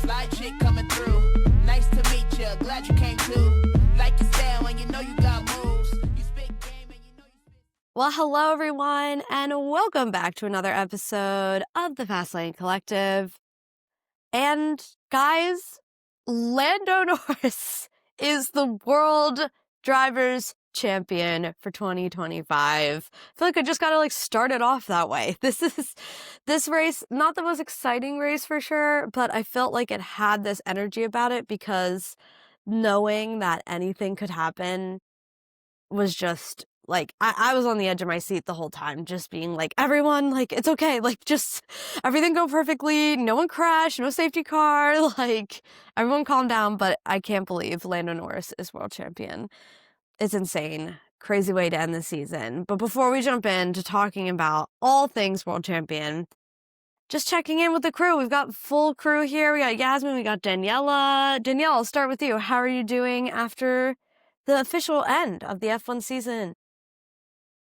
Fly chick coming through. Nice to meet you. Glad you came too. Like you said when you know you got moves. You spit game and you know you spit. Well, hello everyone, and welcome back to another episode of the Fastlane Collective. And guys, Lando Norris is the World Drivers' Champion for 2025. I feel like I just gotta start it off that way. This race, not the most exciting race for sure, but I felt like it had this energy about it because knowing that anything could happen was just I was on the edge of my seat the whole time, just being like, everyone, it's okay, just everything go perfectly, no one crash, no safety car, everyone calm down. But I can't believe Lando Norris is world champion. It's insane. Crazy way to end the season. But before we jump into talking about all things world champion, just checking in with the crew. We've got full crew here. We got Yasmin, we got Daniella. Danielle, I'll start with you. How are you doing after the official end of the F1 season?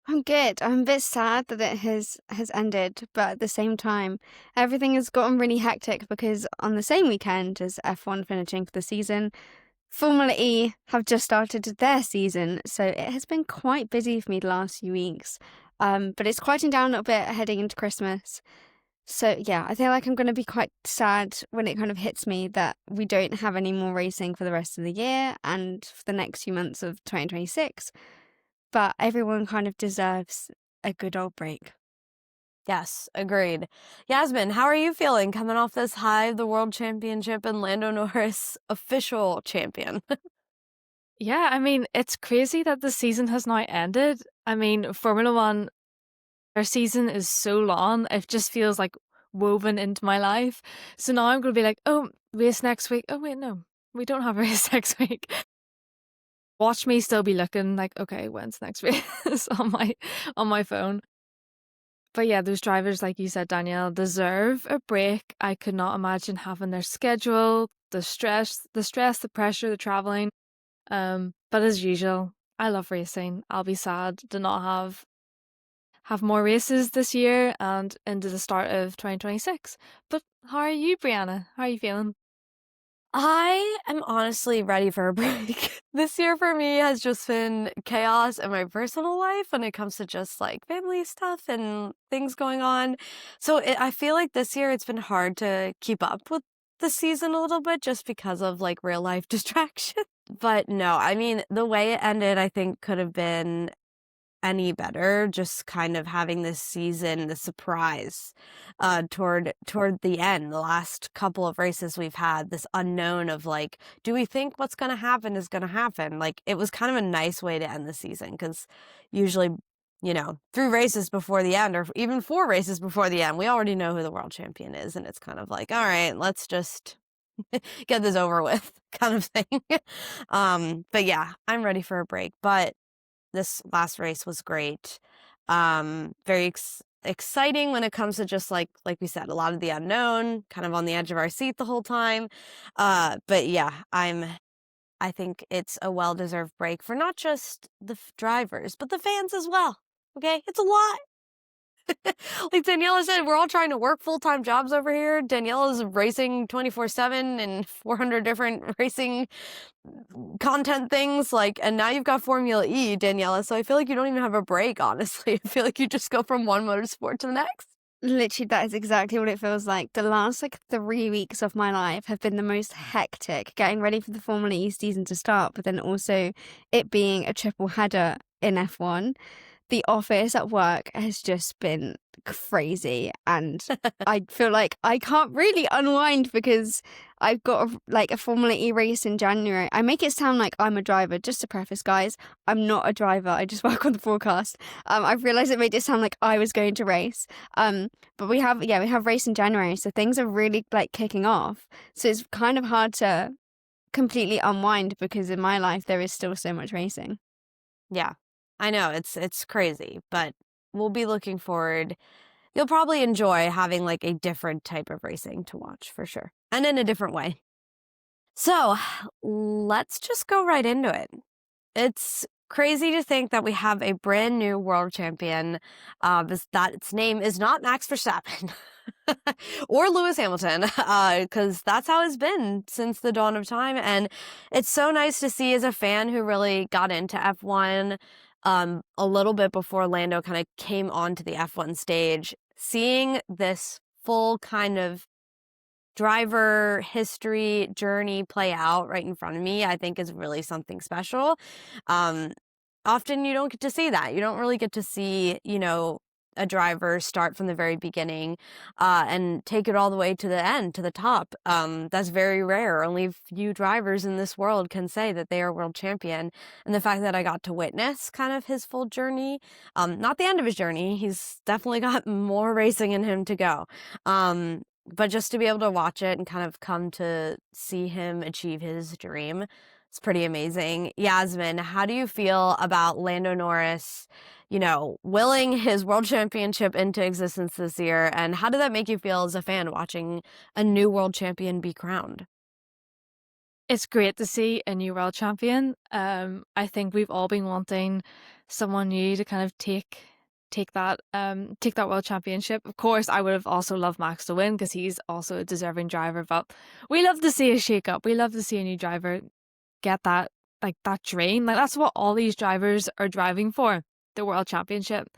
I'm good. I'm a bit sad that it has ended, but at the same time, everything has gotten really hectic because on the same weekend as F1 finishing for the season, Formula E have just started their season, so it has been quite busy for me the last few weeks. But it's quieting down a little bit heading into Christmas. So yeah, I feel like I'm going to be quite sad when it kind of hits me that we don't have any more racing for the rest of the year and for the next few months of 2026. But everyone kind of deserves a good old break. Yes, agreed. Yasmin, how are you feeling coming off this high of the World Championship and Lando Norris official champion? Yeah, I mean, it's crazy that the season has now ended. I mean, Formula One, their season is so long, it just feels like woven into my life. So now I'm going to be like, oh, race next week. Oh, wait, no, we don't have a race next week. Watch me still be looking like, okay, when's next race on my phone. But yeah, those drivers, like you said, Danielle, deserve a break. I could not imagine having their schedule, the stress, the pressure, the traveling. But as usual, I love racing. I'll be sad to not have more races this year and into the start of 2026. But how are you, Brianna? How are you feeling? I am honestly ready for a break. This year for me has just been chaos in my personal life when it comes to just family stuff and things going on. So I feel like this year it's been hard to keep up with the season a little bit just because of real life distraction. But no, I mean, the way it ended, I think could have been any better, just kind of having this season, the surprise toward the end, the last couple of races we've had, this unknown of do we think what's going to happen is going to happen? It was kind of a nice way to end the season because usually, 3 races before the end or even 4 races before the end, we already know who the world champion is. And it's kind of all right, let's just get this over with kind of thing. But yeah, I'm ready for a break. But this last race was great. Very exciting when it comes to just like we said, a lot of the unknown, kind of on the edge of our seat the whole time. But yeah, I think it's a well-deserved break for not just the drivers, but the fans as well. Okay, it's a lot. Like Daniella said, we're all trying to work full-time jobs over here. Daniella's racing 24/7 and 400 different racing content things. And now you've got Formula E, Daniella. So I feel like you don't even have a break, honestly. I feel like you just go from one motorsport to the next. Literally, that is exactly what it feels like. The last 3 weeks of my life have been the most hectic, getting ready for the Formula E season to start, but then also it being a triple header in F1. The office at work has just been crazy, and I feel like I can't really unwind because I've got a Formula E race in January. I make it sound like I'm a driver, just to preface, guys. I'm not a driver. I just work on the forecast. I've realised it made it sound like I was going to race. But we have race in January, so things are really kicking off. So it's kind of hard to completely unwind because in my life there is still so much racing. Yeah. I know, it's crazy, but we'll be looking forward. You'll probably enjoy having a different type of racing to watch for sure, and in a different way. So let's just go right into it. It's crazy to think that we have a brand new world champion, that its name is not Max Verstappen or Lewis Hamilton, because that's how it's been since the dawn of time. And it's so nice to see, as a fan who really got into F1 a little bit before Lando kind of came onto the F1 stage, seeing this full kind of driver history journey play out right in front of me, I think is really something special. Often you don't get to see that. You don't really get to see, a driver start from the very beginning and take it all the way to the end, to the top. That's very rare. Only few drivers in this world can say that they are world champion. And the fact that I got to witness kind of his full journey, not the end of his journey, he's definitely got more racing in him to go. But just to be able to watch it and kind of come to see him achieve his dream, it's pretty amazing. Yasmin, how do you feel about Lando Norris, willing his world championship into existence this year? And how did that make you feel as a fan watching a new world champion be crowned? It's great to see a new world champion. I think we've all been wanting someone new to kind of take that world championship. Of course, I would have also loved Max to win because he's also a deserving driver, but we love to see a shake up. We love to see a new driver get that dream. That's what all these drivers are driving for, the world championship.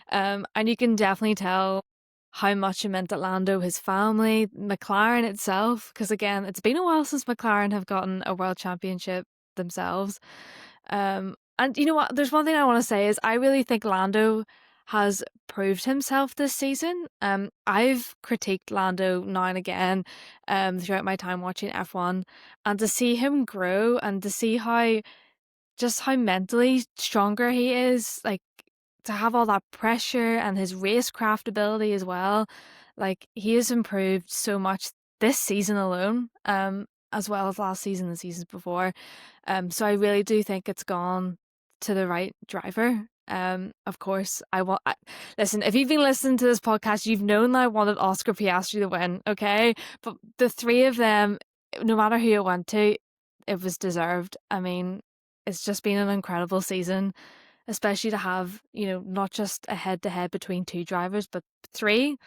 And you can definitely tell how much it meant to Lando, his family, McLaren itself, because again, it's been a while since McLaren have gotten a world championship themselves. And you know what? There's one thing I want to say is I really think Lando has proved himself this season. I've critiqued Lando now and again throughout my time watching F1, and to see him grow and to see how mentally stronger he is, to have all that pressure and his racecraft ability as well, he has improved so much this season alone, as well as last season and seasons before. So I really do think it's gone to the right driver. Of course, listen, if you've been listening to this podcast, you've known that I wanted Oscar Piastri to win, okay? But the three of them, no matter who it went to, it was deserved. I mean, it's just been an incredible season, especially to have, not just a head-to-head between two drivers, but three.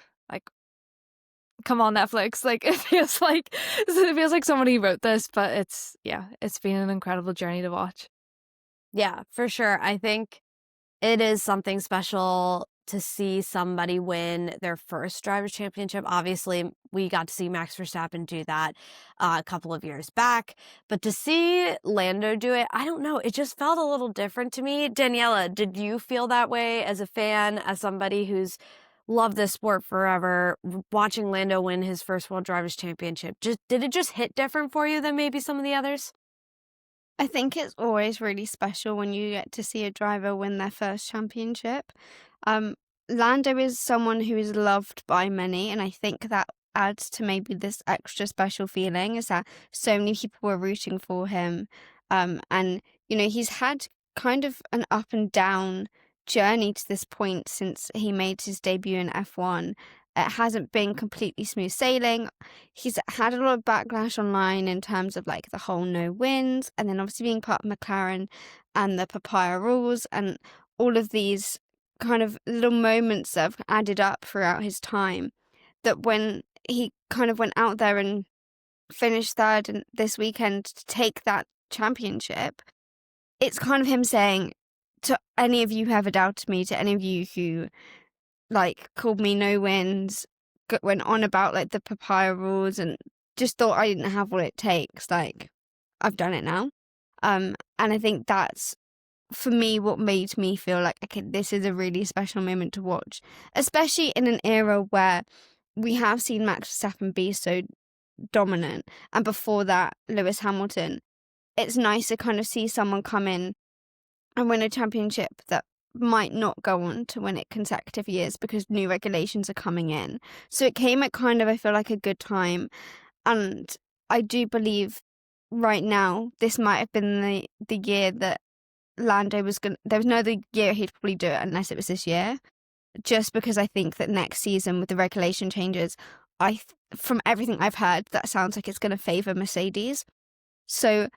Come on, Netflix. It feels like somebody wrote this, but it's been an incredible journey to watch. Yeah, for sure. I think it is something special to see somebody win their first driver's championship. Obviously, we got to see Max Verstappen do that a couple of years back. But to see Lando do it, I don't know. It just felt a little different to me. Daniella, did you feel that way as a fan, as somebody who's loved this sport forever, watching Lando win his first World Drivers' Championship? Did it just hit different for you than maybe some of the others? I think it's always really special when you get to see a driver win their first championship. Lando is someone who is loved by many, and I think that adds to maybe this extra special feeling, is that so many people were rooting for him. And, he's had kind of an up and down journey to this point since he made his debut in F1. It hasn't been completely smooth sailing. He's had a lot of backlash online in terms of the whole no wins, and then obviously being part of McLaren and the papaya rules, and all of these kind of little moments that have added up throughout his time, that when he kind of went out there and finished third and this weekend to take that championship, it's kind of him saying to any of you who ever doubted me, to any of you who called me no wins, went on about the papaya rules and just thought I didn't have what it takes, I've done it now. And I think that's, for me, what made me feel okay, this is a really special moment to watch, especially in an era where we have seen Max Verstappen be so dominant, and before that, Lewis Hamilton. It's nice to kind of see someone come in and win a championship that might not go on to win it consecutive years because new regulations are coming in. So it came at kind of, I feel a good time. And I do believe right now, this might have been the year that Lando was there was no other year he'd probably do it unless it was this year. Just because I think that next season with the regulation changes, from everything I've heard, that sounds like it's going to favour Mercedes. So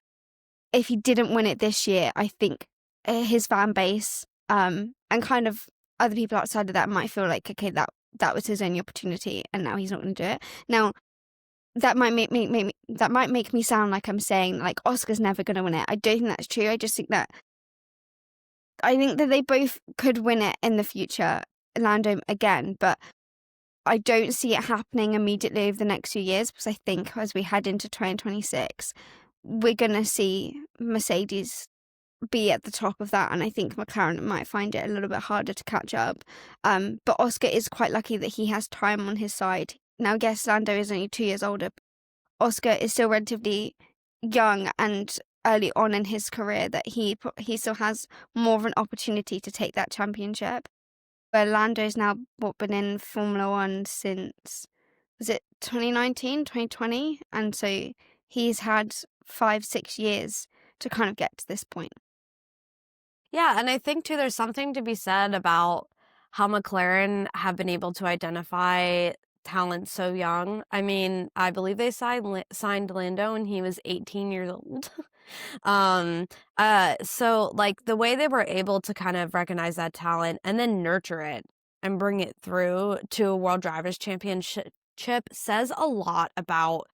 if he didn't win it this year, I think his fan base, and kind of other people outside of that might feel like, okay, that was his only opportunity, and now he's not going to do it. Now, that might make me sound like I'm saying like Oscar's never going to win it. I don't think that's true. I think that they both could win it in the future, Lando again, but I don't see it happening immediately over the next few years, because I think as we head into 2026, we're going to see Mercedes be at the top of that, and I think McLaren might find it a little bit harder to catch up. But Oscar is quite lucky that he has time on his side. Now, I guess Lando is only 2 years older. Oscar is still relatively young and early on in his career, that he still has more of an opportunity to take that championship. Where Lando's now been in Formula One since, was it 2019, 2020? And so he's had 5-6 years to kind of get to this point. Yeah, and I think too there's something to be said about how McLaren have been able to identify talent so young. I mean, I believe they signed Lando when he was 18 years old. So like the way they were able to kind of recognize that talent and then nurture it and bring it through to a World Drivers' Championship says a lot about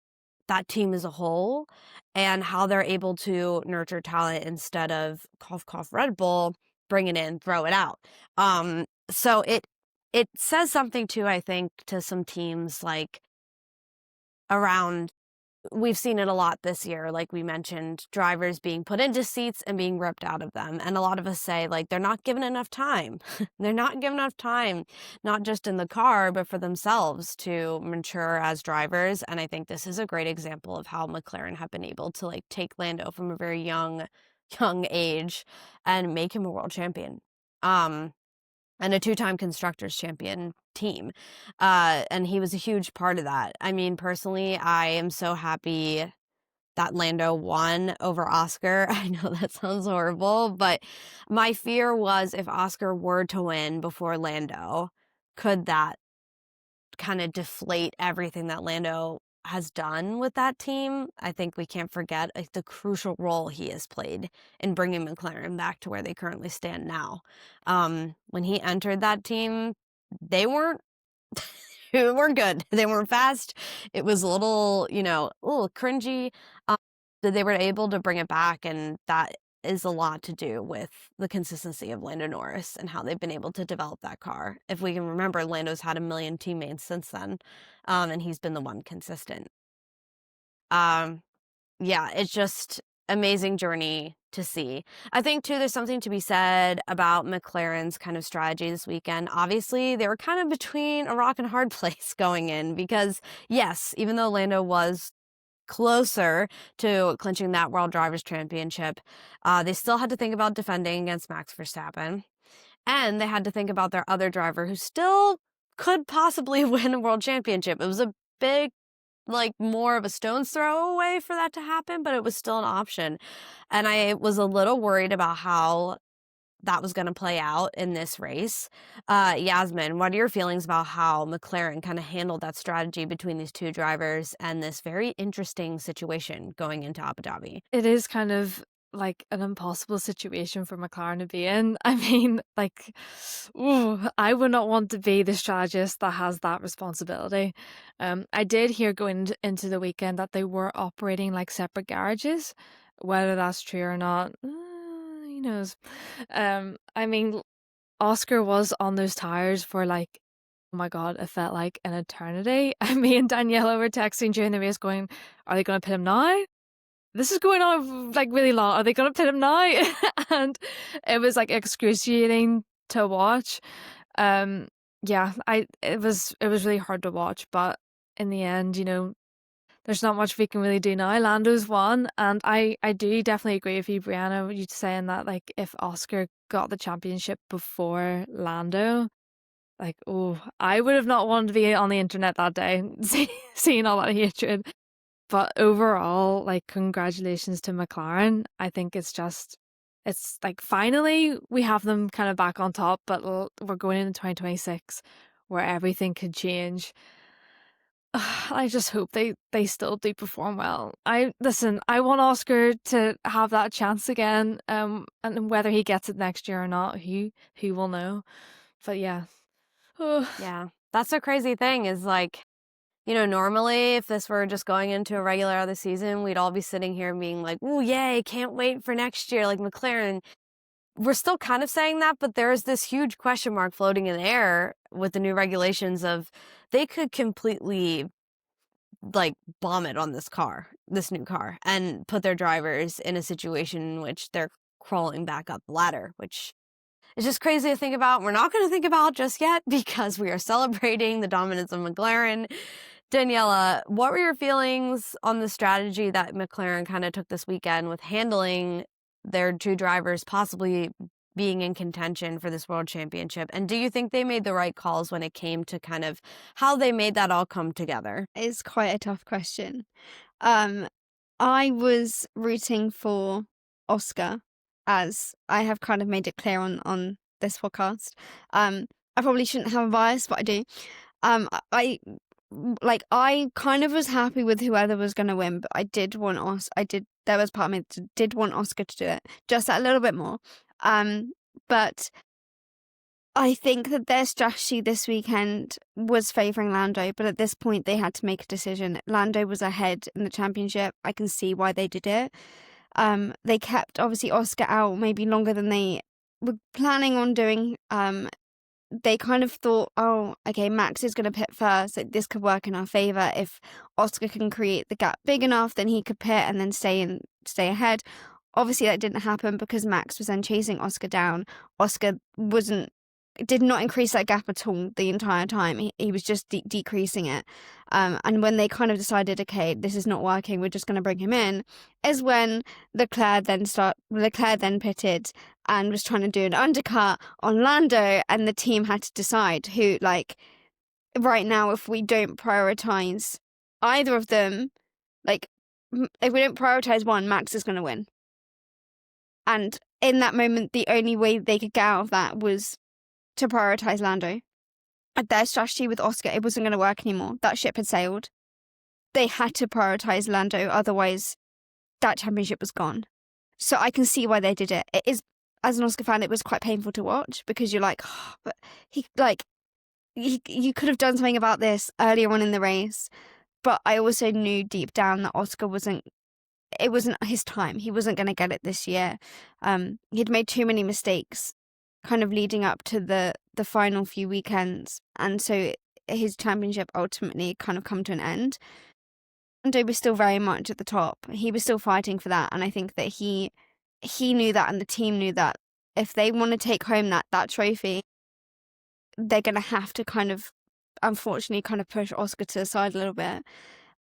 that team as a whole and how they're able to nurture talent instead of cough Red Bull, bring it in, throw it out. So it says something too, I think, to some teams like around. We've seen it a lot this year, like we mentioned, drivers being put into seats and being ripped out of them. And a lot of us say, like, they're not given enough time. They're not given enough time, not just in the car, but for themselves to mature as drivers. And I think this is a great example of how McLaren have been able to, like, take Lando from a very young age and make him a world champion. And a 2-time constructors champion team. And he was a huge part of that. I mean, personally, I am so happy that Lando won over Oscar. I know that sounds horrible, but my fear was if Oscar were to win before Lando, could that kind of deflate everything that Lando has done with that team? I think we can't forget like the crucial role he has played in bringing McLaren back to where they currently stand now. When he entered that team, they weren't they weren't good. They weren't fast. It was a little, cringy. That they were able to bring it back, and that is a lot to do with the consistency of Lando Norris and how they've been able to develop that car. If we can remember, Lando's had a million teammates since then, and he's been the one consistent. Yeah, it's just amazing journey to see. I think too there's something to be said about McLaren's kind of strategy this weekend. Obviously, they were kind of between a rock and a hard place going in because, yes, even though Lando was closer to clinching that World Drivers' Championship, they still had to think about defending against Max Verstappen. And they had to think about their other driver who still could possibly win a world championship. It was a big, like more of a stone's throw away for that to happen, but it was still an option. And I was a little worried about how that was going to play out in this race. Yasmin, what are your feelings about how McLaren kind of handled that strategy between these two drivers and this very interesting situation going into Abu Dhabi? It is kind of like an impossible situation for McLaren to be in. I mean, like, I would not want to be the strategist that has that responsibility. I did hear going into the weekend that they were operating like separate garages. Whether that's true or not, who knows? I mean, Oscar was on those tires for like, oh my God, it felt like an eternity. Me and Daniela were texting during the race going, are they going to pit him now? This is going on like really long. Are they going to pit him now? And it was like excruciating to watch. Yeah, it was really hard to watch, but in the end, there's not much we can really do now. Lando's won, and I do definitely agree with you, Brianna, you saying that like if Oscar got the championship before Lando, like, I would have not wanted to be on the internet that day seeing all that hatred. But overall, like, congratulations to McLaren. I think it's like finally we have them kind of back on top, but we're going into 2026 where everything could change. I just hope they still do perform well. I want Oscar to have that chance again. And whether he gets it next year or not, who will know. But yeah. Ugh. Yeah. That's the crazy thing is like, normally if this were just going into a regular other season, we'd all be sitting here being like, "Ooh, yay, can't wait for next year." Like McLaren, we're still kind of saying that, but there's this huge question mark floating in the air with the new regulations of they could completely like bomb it on this new car, and put their drivers in a situation in which they're crawling back up the ladder, which is just crazy to think about. We're not going to think about just yet because we are celebrating the dominance of McLaren. Daniela, what were your feelings on the strategy that McLaren kind of took this weekend with handling their two drivers possibly being in contention for this world championship? And do you think they made the right calls when it came to kind of how they made that all come together? It's quite a tough question. I was rooting for Oscar, as I have kind of made it clear on this podcast. I probably shouldn't have a bias, but I do. I kind of was happy with whoever was going to win, but I did want there was part of me that did want Oscar to do it just a little bit more. But I think that their strategy this weekend was favouring Lando, but at this point they had to make a decision. Lando was ahead in the championship. I can see why they did it. They kept, obviously, Oscar out maybe longer than they were planning on doing. They kind of thought, oh, okay, Max is going to pit first. Like, this could work in our favour. If Oscar can create the gap big enough, then he could pit and then stay ahead. Obviously, that didn't happen because Max was then chasing Oscar down. Oscar did not increase that gap at all the entire time. He was just decreasing it. And when they kind of decided, okay, this is not working, we're just going to bring him in, is when Leclerc then pitted and was trying to do an undercut on Lando, and the team had to decide who, like, right now, if we don't prioritize either of them, like, if we don't prioritize one, Max is going to win. And in that moment, the only way they could get out of that was to prioritize Lando. And their strategy with Oscar, it wasn't going to work anymore. That ship had sailed. They had to prioritize Lando, otherwise that championship was gone. So I can see why they did it. It is, as an Oscar fan, it was quite painful to watch because you're like, oh, but you could have done something about this earlier on in the race. But I also knew deep down that Oscar wasn't his time. He wasn't going to get it this year. He'd made too many mistakes kind of leading up to the final few weekends, and so his championship ultimately kind of come to an end. Lando was still very much at the top. He was still fighting for that, and I think that he knew that, and the team knew that if they want to take home that trophy, they're going to have to kind of, unfortunately, kind of push Oscar to the side a little bit.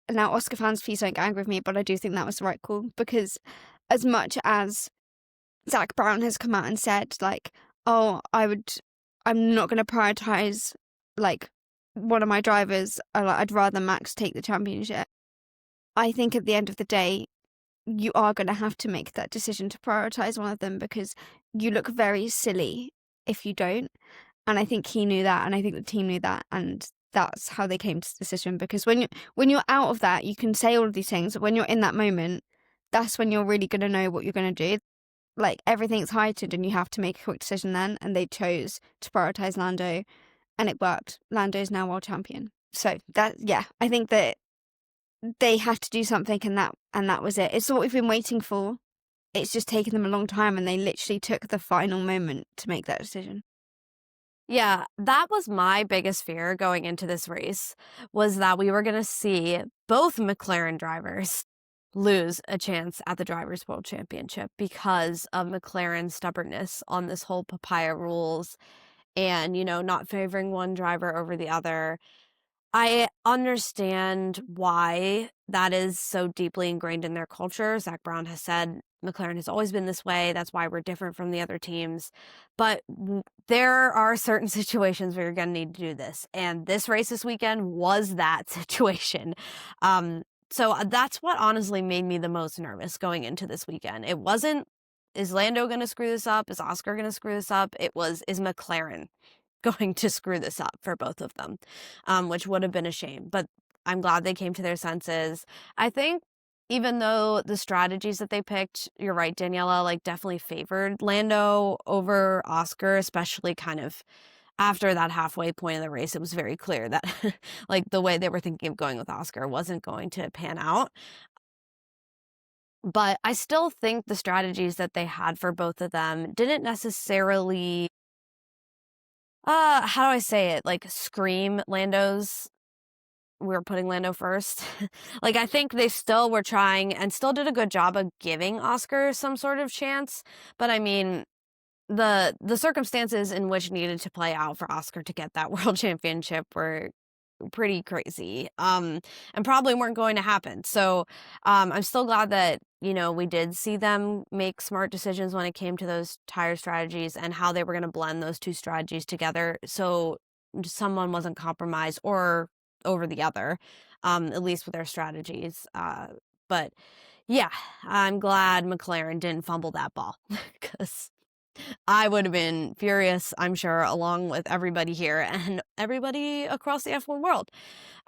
And now, Oscar fans, please don't get angry with me, but I do think that was the right call, because as much as Zach Brown has come out and said, like, oh, I'm not going to prioritize, like, one of my drivers. I'd rather Max take the championship. I think at the end of the day, you are going to have to make that decision to prioritize one of them, because you look very silly if you don't. And I think he knew that, and I think the team knew that, and that's how they came to the decision. Because when you're out of that, you can say all of these things, but when you're in that moment, that's when you're really going to know what you're going to do. Like, everything's heightened and you have to make a quick decision then, and they chose to prioritize Lando, and it worked. Lando is now world champion. So that, yeah, I think that they had to do something, and that was it. It's what we've been waiting for. It's just taken them a long time, and they literally took the final moment to make that decision. Yeah, that was my biggest fear going into this race, was that we were going to see both McLaren drivers lose a chance at the Drivers' World Championship because of McLaren's stubbornness on this whole papaya rules and, not favoring one driver over the other. I understand why that is so deeply ingrained in their culture. Zach Brown has said McLaren has always been this way. That's why we're different from the other teams. But there are certain situations where you're going to need to do this. And this race this weekend was that situation. So that's what honestly made me the most nervous going into this weekend. It wasn't, is Lando going to screw this up? Is Oscar going to screw this up? It was, is McLaren going to screw this up for both of them, which would have been a shame. But I'm glad they came to their senses. I think even though the strategies that they picked, you're right, Daniela, like definitely favored Lando over Oscar, especially kind of after that halfway point of the race. It was very clear that like the way they were thinking of going with Oscar wasn't going to pan out. But I still think the strategies that they had for both of them didn't necessarily, how do I say it? Like scream Lando's, we're putting Lando first. Like, I think they still were trying and still did a good job of giving Oscar some sort of chance. But I mean, the circumstances in which needed to play out for Oscar to get that world championship were pretty crazy, and probably weren't going to happen. So I'm still glad that, you know, we did see them make smart decisions when it came to those tire strategies and how they were going to blend those two strategies together so someone wasn't compromised or over the other, at least with their strategies. But yeah, I'm glad McLaren didn't fumble that ball because I would have been furious, I'm sure, along with everybody here and everybody across the F1 world.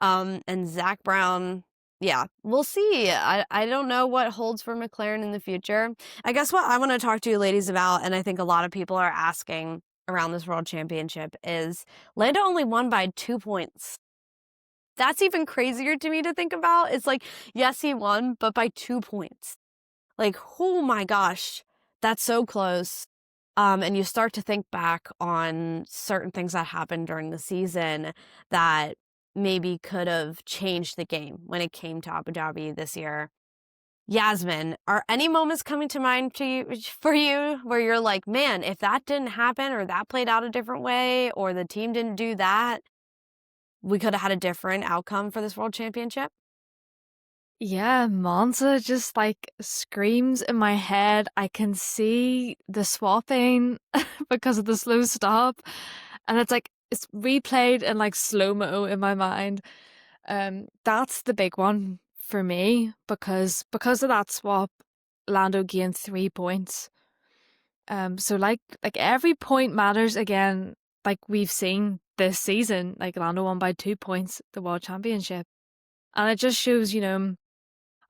And Zach Brown, yeah, we'll see. I don't know what holds for McLaren in the future. I guess what I want to talk to you ladies about, and I think a lot of people are asking around this world championship, is Lando only won by 2 points. That's even crazier to me to think about. It's like, yes, he won, but by 2 points. Like, oh my gosh, that's so close. And you start to think back on certain things that happened during the season that maybe could have changed the game when it came to Abu Dhabi this year. Yasmin, are any moments coming to mind for you where you're like, man, if that didn't happen or that played out a different way or the team didn't do that, we could have had a different outcome for this world championship? Yeah, Monza just like screams in my head. I can see the swapping because of the slow stop. And it's like it's replayed in like slow-mo in my mind. That's the big one for me because of that swap, Lando gained 3 points. So like every point matters again, like we've seen this season. Like Lando won by 2 points the World Championship. And it just shows, you know,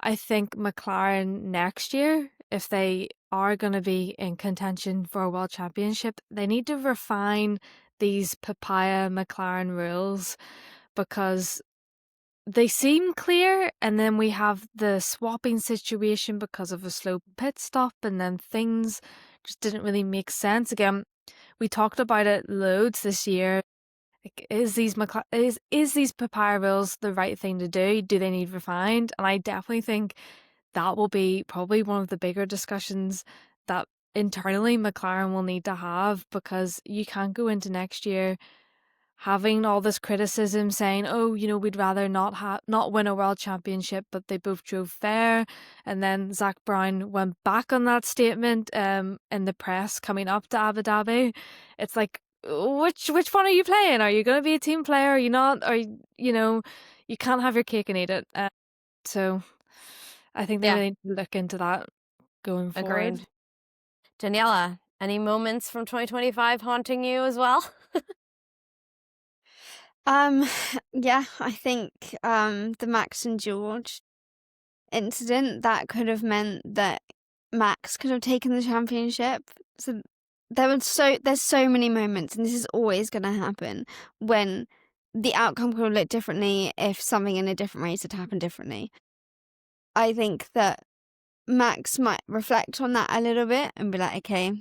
I think McLaren next year, if they are going to be in contention for a world championship, they need to refine these papaya McLaren rules because they seem clear. And then we have the swapping situation because of a slow pit stop, and then things just didn't really make sense. Again, we talked about it loads this year. Like, is these papaya rules the right thing to do? Do they need refined? And I definitely think that will be probably one of the bigger discussions that internally McLaren will need to have, because you can't go into next year having all this criticism saying, oh, you know, we'd rather not win a world championship, but they both drove fair. And then Zach Brown went back on that statement in the press coming up to Abu Dhabi. It's like, which one are you playing? Are you going to be a team player? Are you not? Or, you know, you can't have your cake and eat it. So I think they really need to look into that going forward. Agreed. Daniela, any moments from 2025 haunting you as well? Yeah, I think the Max and George incident, that could have meant that Max could have taken the championship. So there's so many moments, and this is always going to happen, when the outcome could have looked differently if something in a different race had happened differently. I think that Max might reflect on that a little bit and be like, okay,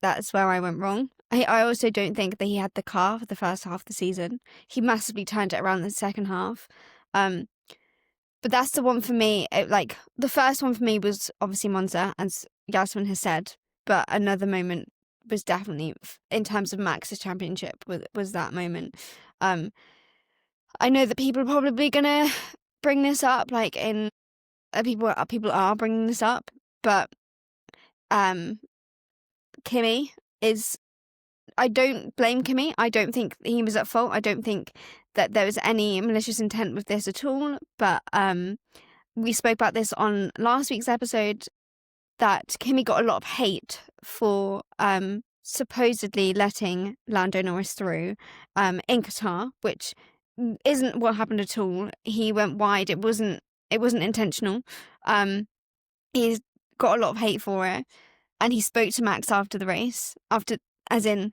that's where I went wrong. I also don't think that he had the car for the first half of the season. He massively turned it around in the second half. But that's the one for me. Like, the first one for me was obviously Monza, as Yasmin has said. But another moment was definitely, in terms of Max's championship, was that moment. I know that people are probably going to bring this up, like people are bringing this up, but Kimi is... I don't blame Kimi. I don't think he was at fault. I don't think that there was any malicious intent with this at all. But we spoke about this on last week's episode, that Kimi got a lot of hate for supposedly letting Lando Norris through in Qatar, which isn't what happened at all. He went wide. It wasn't intentional. He's got a lot of hate for it, and he spoke to Max after the race, as in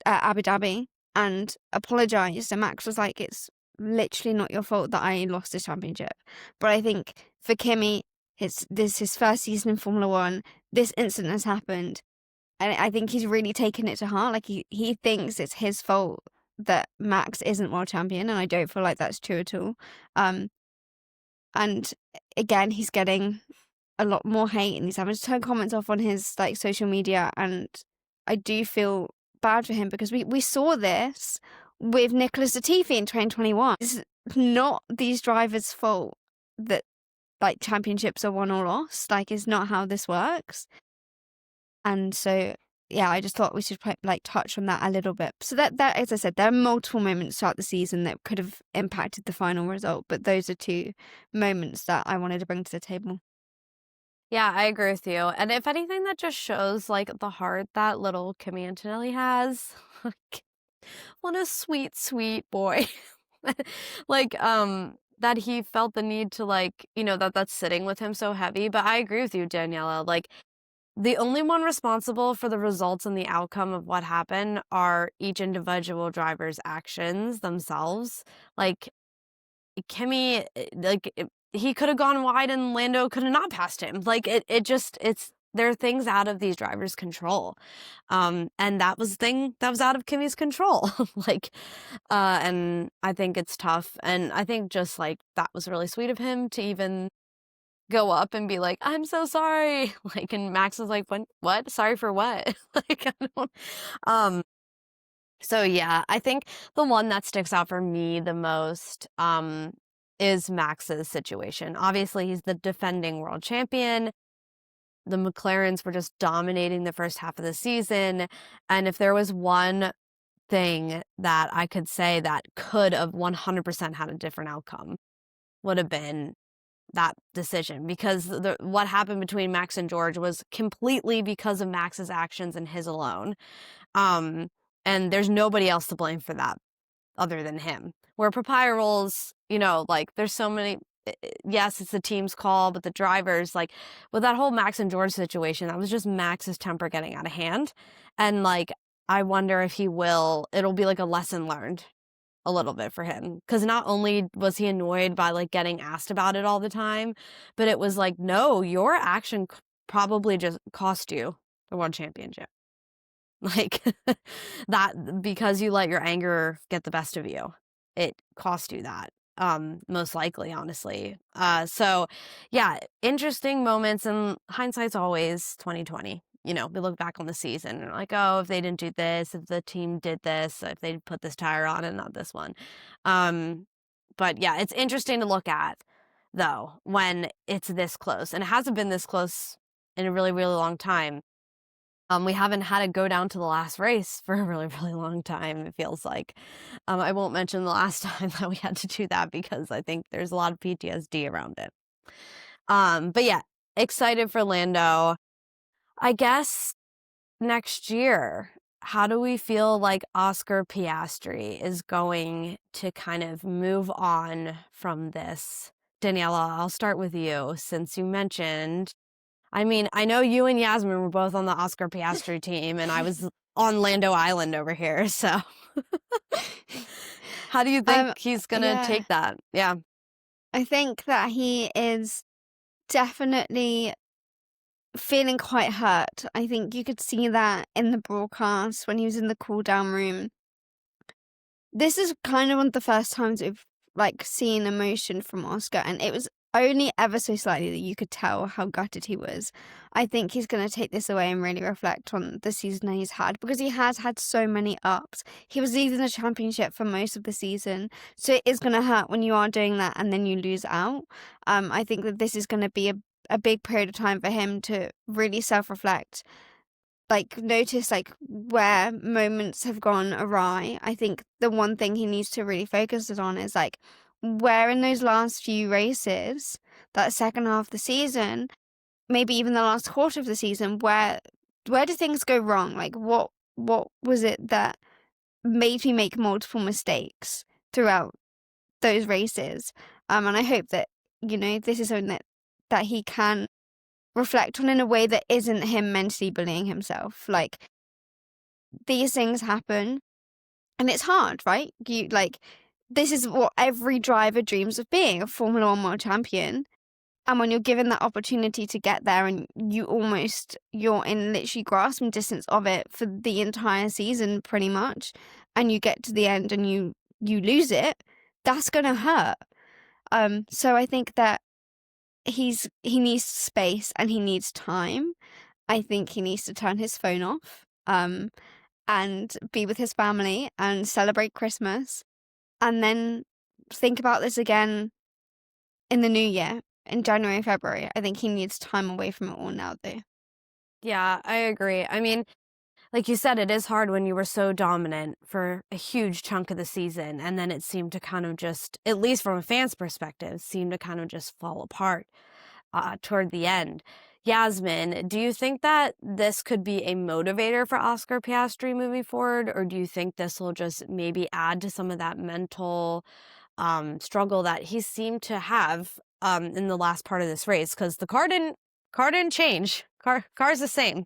Abu Dhabi, and apologized. And Max was like, "It's literally not your fault that I lost this championship." But I think for Kimi, this is his first season in Formula One. This incident has happened, and I think he's really taken it to heart. Like he thinks it's his fault that Max isn't world champion, and I don't feel like that's true at all. And again, he's getting a lot more hate, and he's having to turn comments off on his like social media, and I do feel bad for him because we saw this with Nicholas Latifi in 2021. It's not these drivers' fault that like championships are won or lost. Like, it's not how this works. And so yeah, I just thought we should like touch on that a little bit. So that as I said, there are multiple moments throughout the season that could have impacted the final result, but those are two moments that I wanted to bring to the table. Yeah, I agree with you. And if anything, that just shows like the heart that little Kimi Antonelli has. What a sweet, sweet boy. Like, that he felt the need to like, that's sitting with him so heavy. But I agree with you, Daniela. Like, the only one responsible for the results and the outcome of what happened are each individual driver's actions themselves. Like, Kimi, he could have gone wide and Lando could have not passed him. Like, there are things out of these drivers' control. And that was the thing that was out of Kimi's control. And I think it's tough. And I think just like that was really sweet of him to even go up and be like, "I'm so sorry." Like, and Max was like, what? Sorry for what? Like, I don't. So yeah, I think the one that sticks out for me the most is Max's situation. Obviously, he's the defending world champion. The McLarens were just dominating the first half of the season. And if there was one thing that I could say that could have 100% had a different outcome, would have been that decision, because what happened between Max and George was completely because of Max's actions and his alone. And there's nobody else to blame for that other than him. Where Papaya rules, like there's so many, yes, it's the team's call, but the drivers, like with that whole Max and George situation, that was just Max's temper getting out of hand. And like, I wonder if it'll be like a lesson learned a little bit for him, because not only was he annoyed by like getting asked about it all the time, but it was like, no, your action probably just cost you the world championship. Like, that, because you let your anger get the best of you, it cost you that, most likely, honestly. So yeah, interesting moments, and hindsight's always 2020. We look back on the season and we're like, oh, if they didn't do this, if the team did this, if they put this tire on and not this one. But yeah, it's interesting to look at, though, when it's this close. And it hasn't been this close in a really, really long time. We haven't had to go down to the last race for a really, really long time, it feels like. I won't mention the last time that we had to do that because I think there's a lot of PTSD around it. But yeah, excited for Lando. I guess next year, how do we feel like Oscar Piastri is going to kind of move on from this? Daniela, I'll start with you, since you mentioned, I mean, I know you and Yasmin were both on the Oscar Piastri team, and I was on Lando Island over here, so how do you think he's going to take that? Yeah. I think that he is definitely feeling quite hurt. I think you could see that in the broadcast when he was in the cool down room. This is kind of one of the first times we've like seen emotion from Oscar, and it was only ever so slightly that you could tell how gutted he was. I think he's going to take this away and really reflect on the season that he's had, because he has had so many ups. He was leading the championship for most of the season, so it is going to hurt when you are doing that and then you lose out. I think that this is going to be a big period of time for him to really self-reflect, like notice like where moments have gone awry. I think the one thing he needs to really focus on is like where in those last few races, that second half of the season, maybe even the last quarter of the season, where do things go wrong? Like what was it that made me make multiple mistakes throughout those races. And I hope that, this is something that he can reflect on in a way that isn't him mentally bullying himself. Like, these things happen and it's hard, right? This is what every driver dreams of being, a Formula One world champion. And when you're given that opportunity to get there and you're in literally grasping distance of it for the entire season pretty much, and you get to the end and you lose it, that's going to hurt. So I think that he needs space and he needs time. I think he needs to turn his phone off and be with his family and celebrate Christmas, and then think about this again in the new year, in January, February. I think he needs time away from it all now, though. Yeah, I agree. I mean, like you said, it is hard when you were so dominant for a huge chunk of the season, and then it seemed to kind of just, at least from a fan's perspective, seemed to kind of just fall apart toward the end. Yasmin, do you think that this could be a motivator for Oscar Piastri moving forward, or do you think this will just maybe add to some of that mental struggle that he seemed to have in the last part of this race? Because the car didn't change. Car's the same.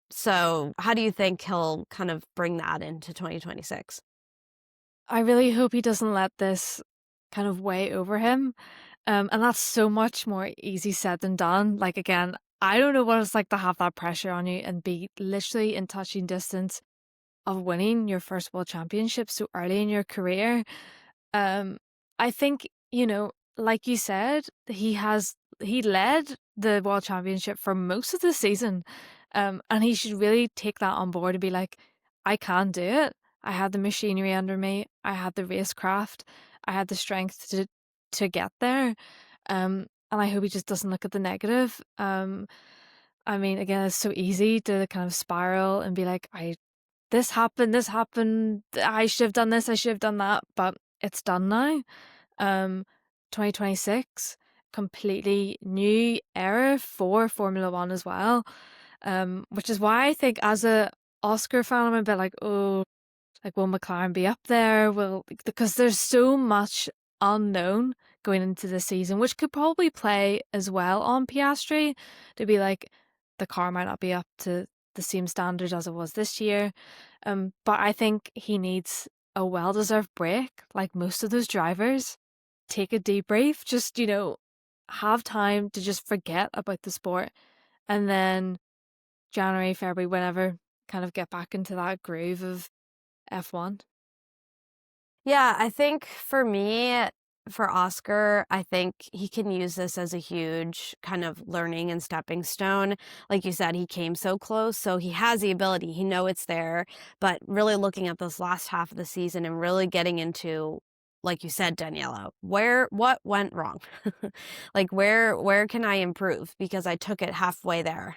So how do you think he'll kind of bring that into 2026? I really hope he doesn't let this kind of weigh over him. And that's so much more easy said than done. Like, again, I don't know what it's like to have that pressure on you and be literally in touching distance of winning your first world championship so early in your career. I think, like you said, he led the world championship for most of the season. And he should really take that on board and be like, I can do it. I had the machinery under me. I had the racecraft. I had the strength to get there. And I hope he just doesn't look at the negative. I mean, again, it's so easy to kind of spiral and be like, this happened, I should have done this, I should have done that, but it's done now. 2026, completely new era for Formula One as well. Which is why I think as a Oscar fan, I'm a bit like, oh, like, will McLaren be up there? Because there's so much unknown going into the season, which could probably play as well on Piastri, to be like, the car might not be up to the same standard as it was this year. But I think he needs a well-deserved break, like most of those drivers. Take a debrief, just, have time to just forget about the sport, and then January, February, whenever, kind of get back into that groove of F1. Yeah, I think for me, for Oscar, I think he can use this as a huge kind of learning and stepping stone. Like you said, he came so close, so he has the ability. He know it's there, but really looking at this last half of the season and really getting into, like you said, Daniela, what went wrong? Like, where can I improve? Because I took it halfway there.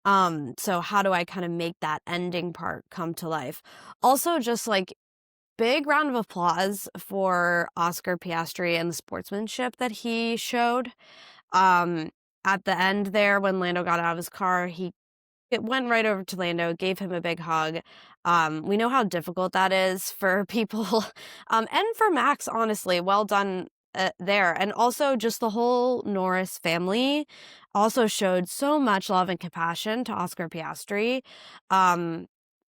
So how do I kind of make that ending part come to life? Also, just like, big round of applause for Oscar Piastri and the sportsmanship that he showed. At the end there, when Lando got out of his car, it went right over to Lando, gave him a big hug. We know how difficult that is for people, and for Max, honestly. Well done there. And also just the whole Norris family also showed so much love and compassion to Oscar Piastri,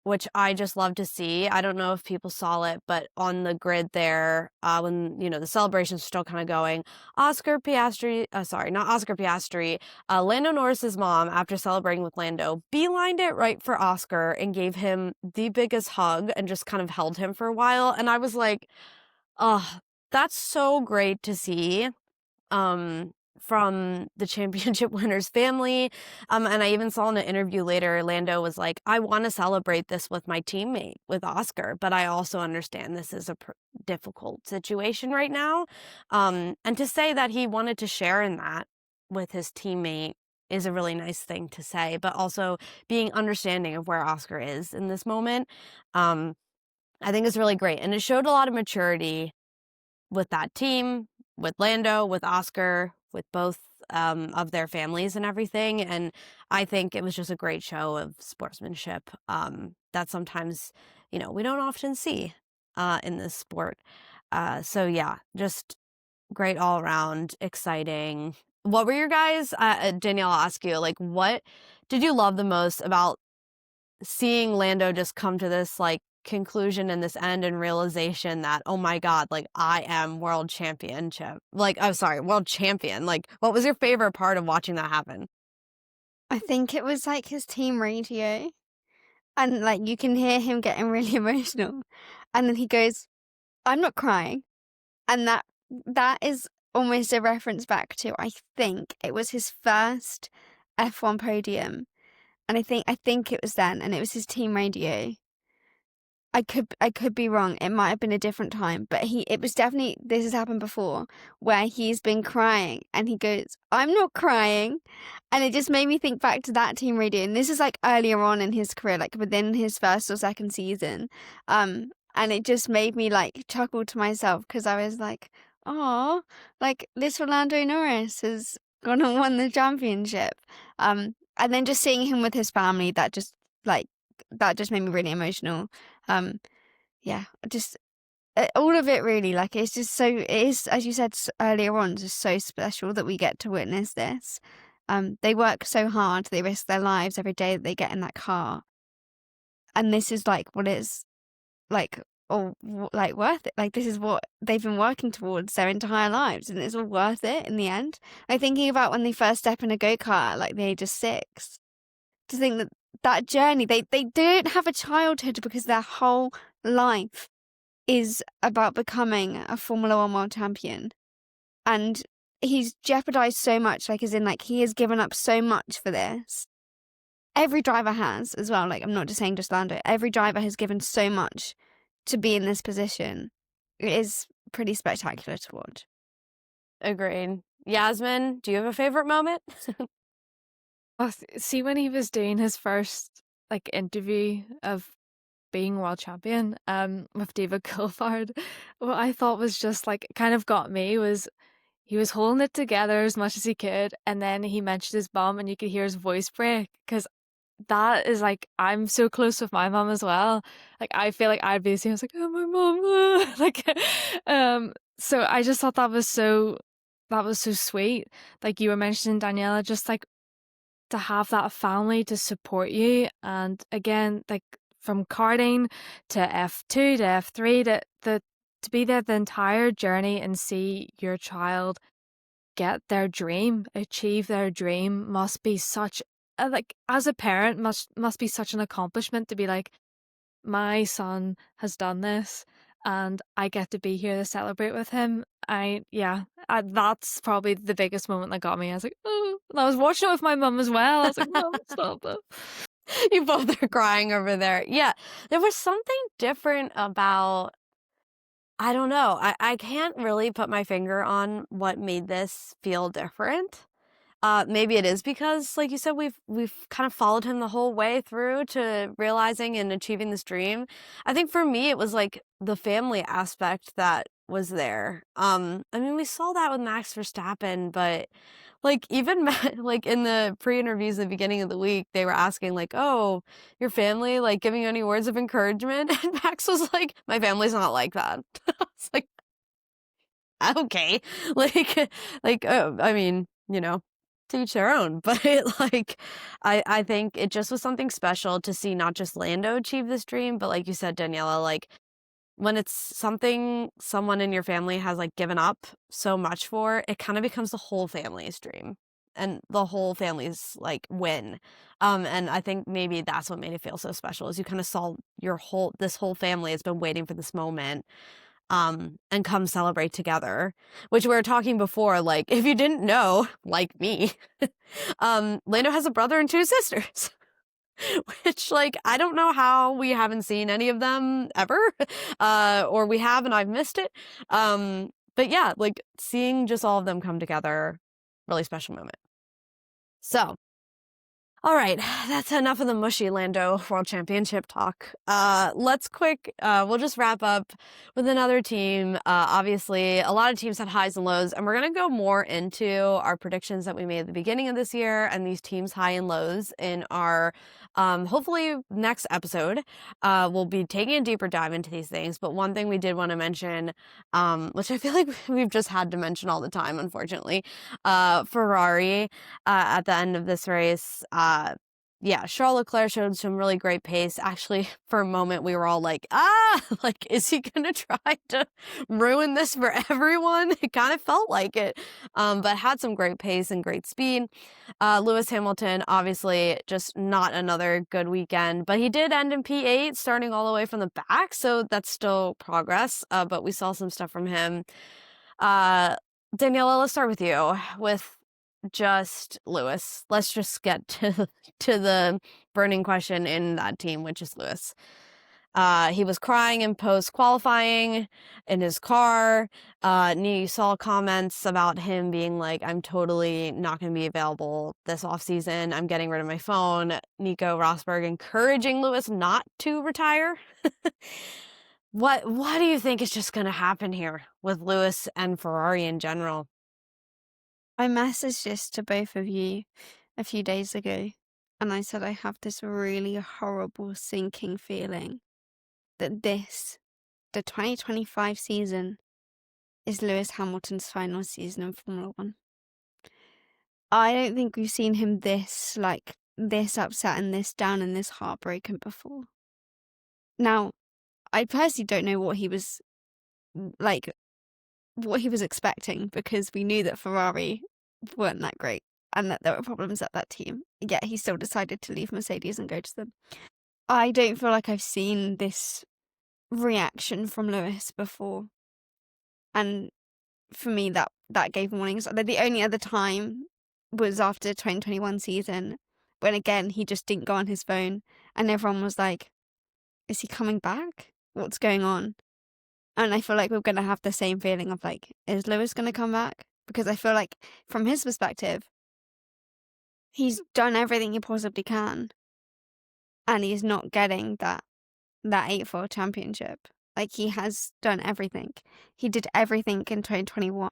which I just love to see. I don't know if people saw it, but on the grid there, when, the celebration's still kind of going, Oscar Piastri, not Oscar Piastri, Lando Norris's mom, after celebrating with Lando, beelined it right for Oscar and gave him the biggest hug and just kind of held him for a while. And I was like, oh, that's so great to see. From the championship winner's family. And I even saw in an interview later, Lando was like, I want to celebrate this with my teammate, with Oscar, but I also understand this is a difficult situation right now. And to say that he wanted to share in that with his teammate is a really nice thing to say, but also being understanding of where Oscar is in this moment, I think is really great. And it showed a lot of maturity with that team, with Lando, with Oscar, with both of their families and everything. And I think it was just a great show of sportsmanship that sometimes, we don't often see in this sport. So yeah, just great all around, exciting. What were your guys, Danielle, I'll ask you, like, what did you love the most about seeing Lando just come to this like conclusion and this end and realization that, oh my God, like I am world championship. Like, I'm sorry, world champion. Like, what was your favorite part of watching that happen? I think it was like his team radio. And like you can hear him getting really emotional. And then he goes, I'm not crying. And that is almost a reference back to, I think it was his first F1 podium. And I think it was then, and it was his team radio. I could be wrong. It might have been a different time, but it was definitely, this has happened before, where he's been crying and he goes, I'm not crying. And it just made me think back to that team radio. And this is like earlier on in his career, like within his first or second season. And it just made me like chuckle to myself because I was like, oh, like little Lando Norris has gone and won the championship. And then just seeing him with his family, that just made me really emotional. Yeah, just all of it really, like it's just so, it is, as you said earlier on, just so special that we get to witness this. They work so hard, they risk their lives every day that they get in that car. And this is like what is like, or like worth it. Like this is what they've been working towards their entire lives, and it's all worth it in the end. Like thinking about when they first step in a go-kart at like the age of 6, to think that journey, they don't have a childhood because their whole life is about becoming a Formula One world champion. And he's jeopardized so much, like as in like he has given up so much for this. Every driver has as well, like I'm not just saying just Lando, every driver has given so much to be in this position. It is pretty spectacular to watch. Agreed. Yasmin, do you have a favorite moment? Well, see, when he was doing his first like interview of being world champion with David Coulthard, what I thought was just like kind of got me was he was holding it together as much as he could, and then he mentioned his mum and you could hear his voice break, because that is like, I'm so close with my mum as well. Like I feel like I'd be the same. I was like, oh my mum, like so I just thought that was so sweet. Like you were mentioning, Daniela, just like to have that family to support you. And again, like from karting to F2 to F3, to be there the entire journey and see your child get their dream, achieve their dream, must be such like as a parent must be such an accomplishment to be like, my son has done this and I get to be here to celebrate with him. That's probably the biggest moment that got me. I was like, oh, and I was watching it with my mum as well. I was like, Mum, stop it. You both are crying over there. Yeah, there was something different about, I don't know. I can't really put my finger on what made this feel different. Maybe it is because, like you said, we've kind of followed him the whole way through to realizing and achieving this dream. I think for me, it was like the family aspect that was there. I mean, we saw that with Max Verstappen, but like even like in the pre-interviews at the beginning of the week, they were asking like, "Oh, your family like giving you any words of encouragement?" And Max was like, "My family's not like that." I was like, "Okay," I mean, you know, to each their own, but like I think it just was something special to see not just Lando achieve this dream, but like you said, Daniela, like when it's something someone in your family has like given up so much for, it kind of becomes the whole family's dream and the whole family's like win. And I think maybe that's what made it feel so special, is you kind of saw this whole family has been waiting for this moment and come celebrate together, which we were talking before. Like, if you didn't know, like me, Lando has a brother and 2 sisters, which like, I don't know how we haven't seen any of them ever, or we have and I've missed it. But yeah, like seeing just all of them come together, really special moment. So All right, that's enough of the mushy Lando World Championship talk. We'll just wrap up with another team. Obviously, a lot of teams had highs and lows, and we're going to go more into our predictions that we made at the beginning of this year and these teams' high and lows in our, hopefully, next episode. We'll be taking a deeper dive into these things, but one thing we did want to mention, which I feel like we've just had to mention all the time, unfortunately, Ferrari at the end of this race. Yeah, Charles Leclerc showed some really great pace. Actually, for a moment, we were all like, like, is he going to try to ruin this for everyone? It kind of felt like it, but had some great pace and great speed. Lewis Hamilton, obviously, just not another good weekend, but he did end in P8, starting all the way from the back, so that's still progress, but we saw some stuff from him. Daniela, let's start with you, with just Lewis. Let's just get to the burning question in that team, which is Lewis. He was crying in post-qualifying in his car. You saw comments about him being like, I'm totally not going to be available this offseason. I'm getting rid of my phone. Nico Rosberg encouraging Lewis not to retire. What do you think is just going to happen here with Lewis and Ferrari in general? I messaged this to both of you a few days ago, and I said I have this really horrible sinking feeling that the 2025 season, is Lewis Hamilton's final season in Formula One. I don't think we've seen him this upset and this down and this heartbroken before. Now, I personally don't know what he was expecting, because we knew that Ferrari weren't that great and that there were problems at that team. Yet he still decided to leave Mercedes and go to them. I don't feel like I've seen this reaction from Lewis before. And for me, that gave warnings. The only other time was after the 2021 season, when again, he just didn't go on his phone and everyone was like, is he coming back? What's going on? And I feel like we're going to have the same feeling of like, is Lewis going to come back? Because I feel like from his perspective, he's done everything he possibly can. And he's not getting that 8-4 championship. Like, he has done everything. He did everything in 2021.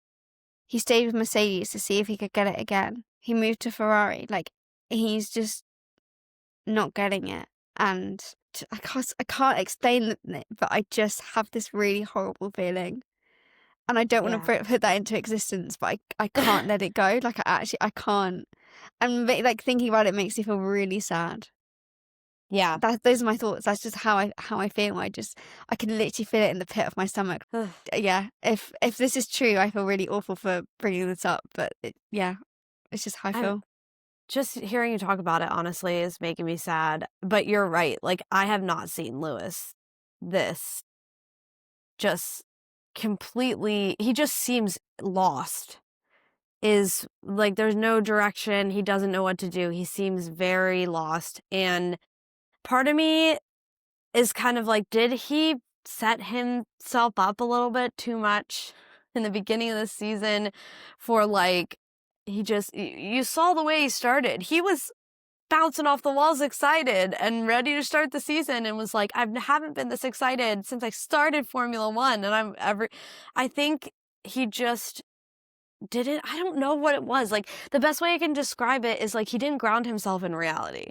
He stayed with Mercedes to see if he could get it again. He moved to Ferrari. Like, he's just not getting it. And I can't explain it, but I just have this really horrible feeling. And I don't want to put that into existence, but I can't let it go. Like, I can't. And like, thinking about it makes me feel really sad. Yeah. Those are my thoughts. That's just how I feel. I can literally feel it in the pit of my stomach. Yeah. If this is true, I feel really awful for bringing this up, but it's just how I feel. Just hearing you talk about it, honestly, is making me sad. But you're right. Like, I have not seen Lewis this just completely. He just seems lost. Is like, there's no direction. He doesn't know what to do. He seems very lost. And part of me is kind of like, did he set himself up a little bit too much in the beginning of the season for like, you saw the way he started. He was bouncing off the walls excited and ready to start the season and was like, I haven't been this excited since I started Formula One. And I think he just didn't, I don't know what it was. Like, the best way I can describe it is like, he didn't ground himself in reality.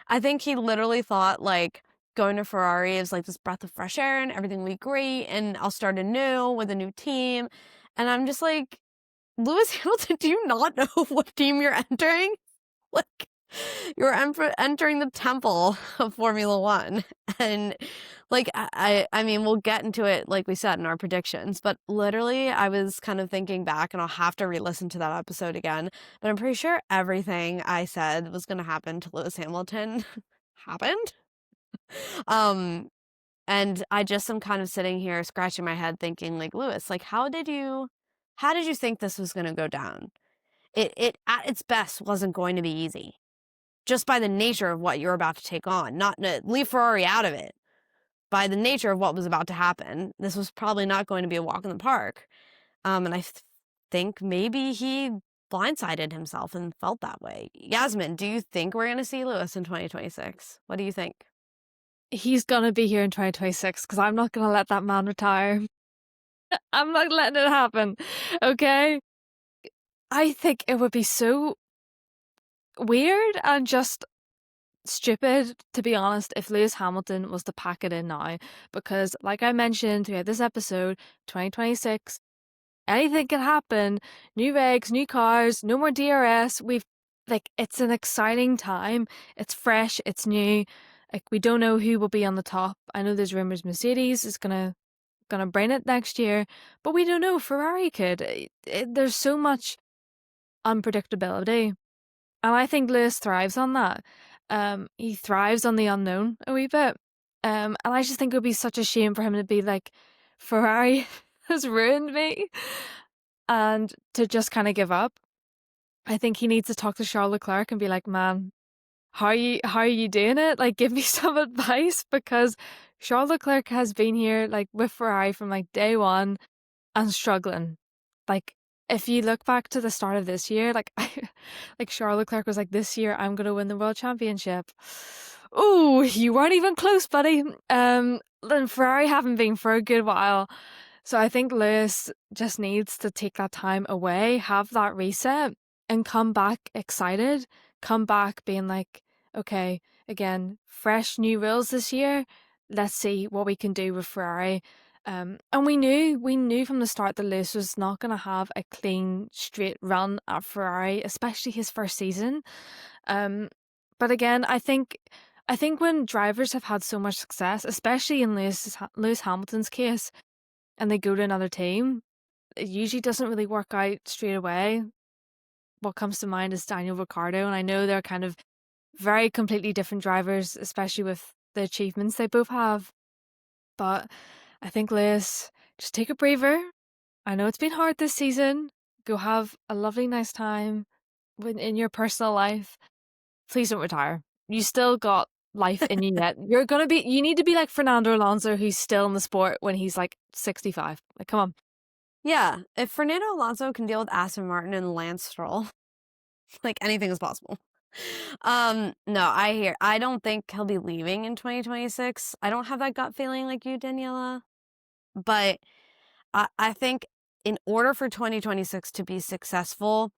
I think he literally thought like going to Ferrari is like this breath of fresh air and everything will be great and I'll start anew with a new team. And I'm just like, Lewis Hamilton, do you not know what team you're entering? Like, you're entering the temple of Formula One. And like, I mean, we'll get into it, like we said, in our predictions, but literally I was kind of thinking back, and I'll have to re-listen to that episode again, but I'm pretty sure everything I said was going to happen to Lewis Hamilton happened. And I just am kind of sitting here scratching my head thinking like, Lewis, like, how did you think this was going to go down? It at its best wasn't going to be easy, just by the nature of what you're about to take on. Not to leave Ferrari out of it, by the nature of what was about to happen. This was probably not going to be a walk in the park. And I think maybe he blindsided himself and felt that way. Yasmin, do you think we're going to see Lewis in 2026? What do you think? He's gonna be here in 2026 because I'm not gonna let that man retire. I'm not letting it happen. Okay? I think it would be so weird and just stupid, to be honest, if Lewis Hamilton was to pack it in now. Because, like I mentioned throughout this episode, 2026, anything can happen. New regs, new cars, no more DRS. It's an exciting time. It's fresh, it's new. Like, we don't know who will be on the top. I know there's rumors Mercedes is gonna bring it next year, but we don't know. Ferrari could. There's so much unpredictability, and I think Lewis thrives on that. He thrives on the unknown a wee bit, and I just think it would be such a shame for him to be like, Ferrari has ruined me, and to just kind of give up. I think he needs to talk to Charles Leclerc and be like, man, how are you doing it? Like, give me some advice, because Charles Leclerc has been here like with Ferrari from like day one and struggling. Like, if you look back to the start of this year, like like Charles Leclerc was like, this year I'm gonna win the world championship. Oh, you weren't even close, buddy. And Ferrari haven't been for a good while. So I think Lewis just needs to take that time away, have that reset, and come back excited. Come back being like, okay, again, fresh new rules this year. Let's see what we can do with Ferrari. And we knew from the start that Lewis was not going to have a clean, straight run at Ferrari, especially his first season. But again, I think when drivers have had so much success, especially in Lewis Hamilton's case, and they go to another team, it usually doesn't really work out straight away. What comes to mind is Daniel Ricciardo, and I know they're kind of very completely different drivers, especially with the achievements they both have. But I think, Lewis, just take a breather. I know it's been hard this season. Go have a lovely, nice time in your personal life. Please don't retire. You still got life in you yet. You need to be like Fernando Alonso, who's still in the sport when he's like 65. Like, come on. Yeah, if Fernando Alonso can deal with Aston Martin and Lance Stroll, like, anything is possible. No, I don't think he'll be leaving in 2026. I don't have that gut feeling like you, Daniela. But I think in order for 2026 to be successful,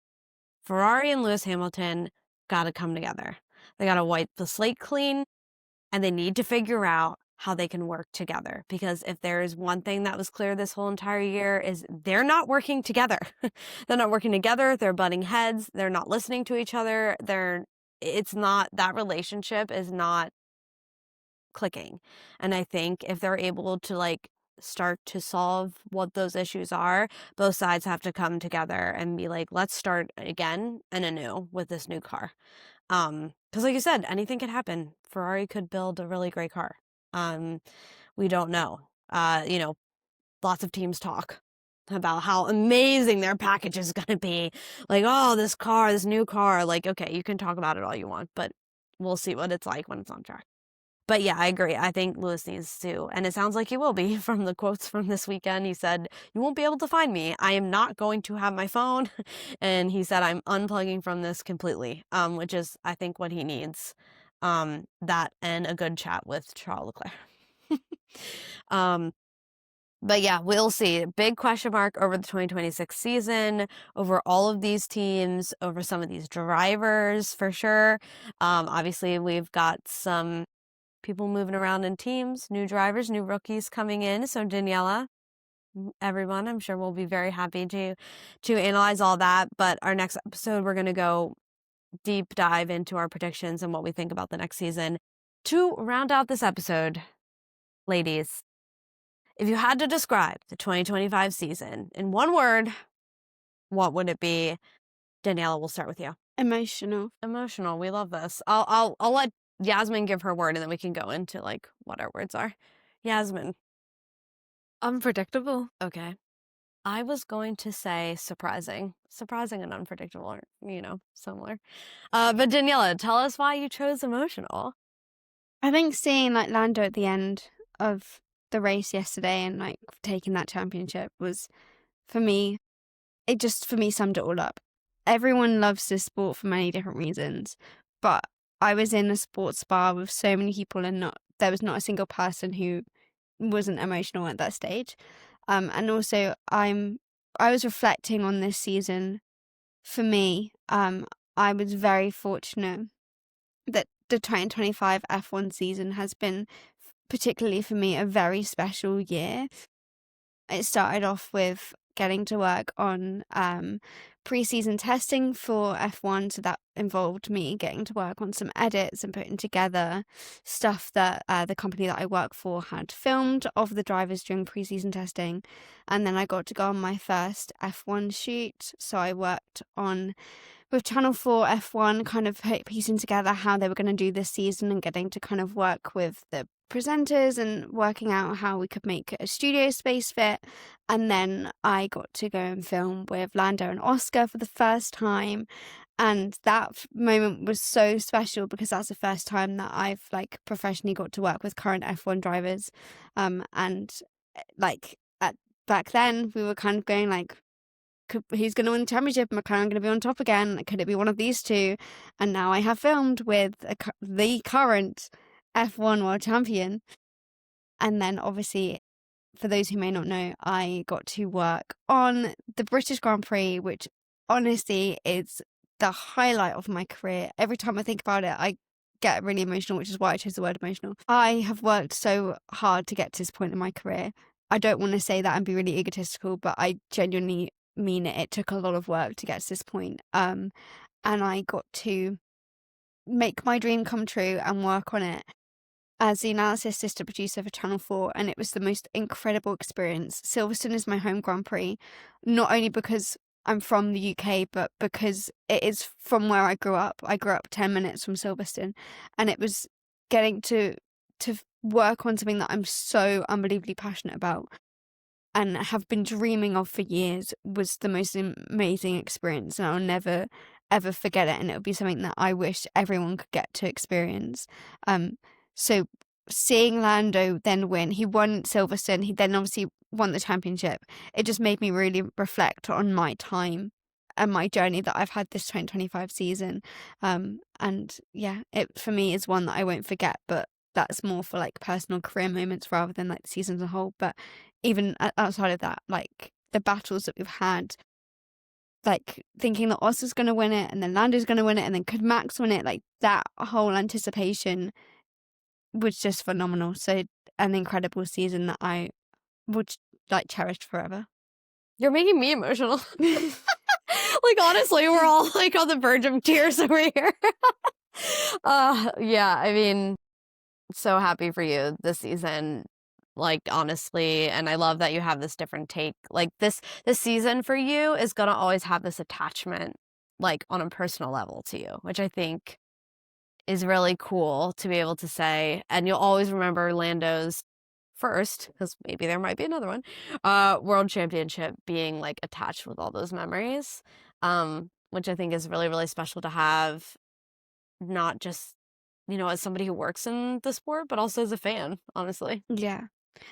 Ferrari and Lewis Hamilton got to come together. They got to wipe the slate clean, and they need to figure out how they can work together. Because if there is one thing that was clear this whole entire year, is they're not working together. They're not working together. They're butting heads. They're not listening to each other. That relationship is not clicking. And I think if they're able to like start to solve what those issues are, both sides have to come together and be like, let's start again and anew with this new car. Because like you said, anything could happen. Ferrari could build a really great car. We don't know. Lots of teams talk about how amazing their package is going to be. Like, oh, this new car. Like, okay, you can talk about it all you want, but we'll see what it's like when it's on track. But yeah, I agree. I think Lewis needs to, and it sounds like he will be from the quotes from this weekend. He said, you won't be able to find me. I am not going to have my phone. And he said, I'm unplugging from this completely, which is, I think, what he needs. That and a good chat with Charles Leclerc. But yeah, we'll see. Big question mark over the 2026 season, over all of these teams, over some of these drivers for sure. Obviously, we've got some people moving around in teams, new drivers, new rookies coming in. So Daniela, everyone, I'm sure we'll be very happy to analyze all that. But our next episode, we're going to go deep dive into our predictions and what we think about the next season. To round out this episode, ladies, if you had to describe the 2025 season in one word, what would it be? Daniela, we'll start with you. Emotional. Emotional. We love this. I'll let Yasmin give her word, and then we can go into like what our words are. Yasmin. Unpredictable. Okay. I was going to say surprising and unpredictable are, similar. But Daniela, tell us why you chose emotional. I think seeing like Lando at the end of the race yesterday and like taking that championship was, for me, it just for me summed it all up. everyone loves this sport for many different reasons, but I was in a sports bar with so many people, and there was not a single person who wasn't emotional at that stage. And also I was reflecting on this season. For me, I was very fortunate that the 2025 F1 season has been, particularly for me, a very special year. It started off with getting to work on pre-season testing for F1, so that involved me getting to work on some edits and putting together stuff that the company that I work for had filmed of the drivers during pre-season testing. And then I got to go on my first F1 shoot, so I worked on with Channel 4 F1, kind of piecing together how they were going to do this season and getting to kind of work with the presenters and working out how we could make a studio space fit. And then I got to go and film with Lando and Oscar for the first time. And that moment was so special because that's the first time that I've like professionally got to work with current F1 drivers. And like back then we were kind of going like, who's going to win the championship? McLaren going to be on top again? Could it be one of these two? And now I have filmed with the current F1 world champion. And then obviously, for those who may not know, I got to work on the British Grand Prix, which honestly is the highlight of my career. Every time I think about it, I get really emotional, which is why I chose the word emotional. I have worked so hard to get to this point in my career. I don't want to say that and be really egotistical, but I genuinely mean it. It took a lot of work to get to this point. And I got to make my dream come true and work on it as the analysis assistant producer for Channel 4, and it was the most incredible experience. Silverstone is my home Grand Prix, not only because I'm from the UK, but because it is from where I grew up. I grew up 10 minutes from Silverstone, and it was getting to work on something that I'm so unbelievably passionate about and have been dreaming of for years was the most amazing experience, and I'll never ever forget it, and it would be something that I wish everyone could get to experience. So seeing Lando then win, he won Silverstone, he then obviously won the championship. It just made me really reflect on my time and my journey that I've had this 2025 season. And yeah, it for me is one that I won't forget, but that's more for like personal career moments rather than like the season as a whole. But even outside of that, like the battles that we've had, like thinking that Oscar's going to win it and then Lando's going to win it and then could Max win it, like that whole anticipation was just phenomenal. So an incredible season that I would like cherish forever. You're making me emotional. Like, honestly, we're all like on the verge of tears over here. Yeah, I mean, so happy for you this season. Like, honestly, and I love that you have this different take. Like, this season for you is gonna always have this attachment, like, on a personal level to you, which I think is really cool to be able to say. And you'll always remember Lando's first, because maybe there might be another one, world championship being, like, attached with all those memories, which I think is really, really special to have, not just, you know, as somebody who works in the sport, but also as a fan, honestly. Yeah.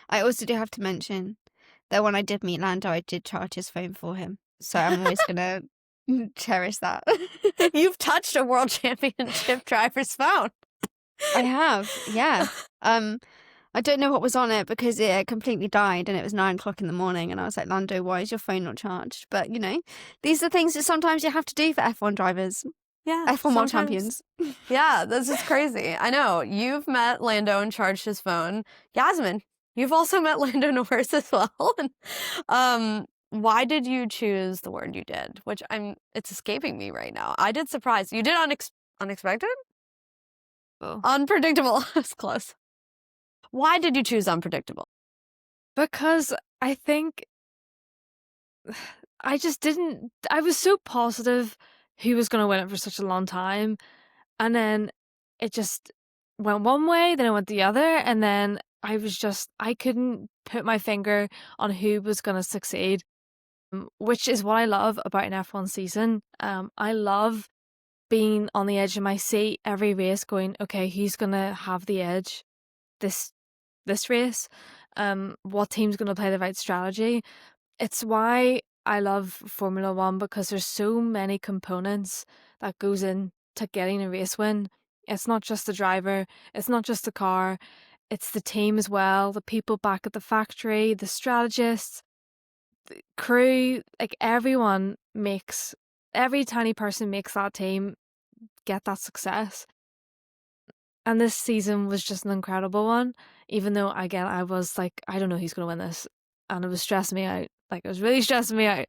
I also do have to mention that when I did meet Lando, I did charge his phone for him. So I'm always going to cherish that. You've touched a world championship driver's phone. I have, yeah. I don't know what was on it because it completely died and it was 9:00 in the morning. And I was like, Lando, why is your phone not charged? But, you know, these are things that sometimes you have to do for F1 drivers. Yeah. F1 world champions. Yeah, this is crazy. I know. You've met Lando and charged his phone. Yasmin, you've also met Lando Norris as well. Why did you choose the word you did? Which it's escaping me right now. I did surprise. You did unexpected? Oh. Unpredictable. It's close. Why did you choose unpredictable? Because I think I just didn't. I was so positive he was going to win it for such a long time. And then it just went one way, then it went the other. And then I couldn't put my finger on who was going to succeed, which is what I love about an F1 season. I love being on the edge of my seat every race going, okay, who's going to have the edge this race? What team's going to play the right strategy? It's why I love Formula One because there's so many components that goes into getting a race win. It's not just the driver, it's not just the car, it's the team as well, the people back at the factory, the strategists, the crew, like every tiny person makes that team get that success. And this season was just an incredible one, even though, again, I was like, I don't know who's going to win this. And it was stressing me out. Like, it was really stressing me out.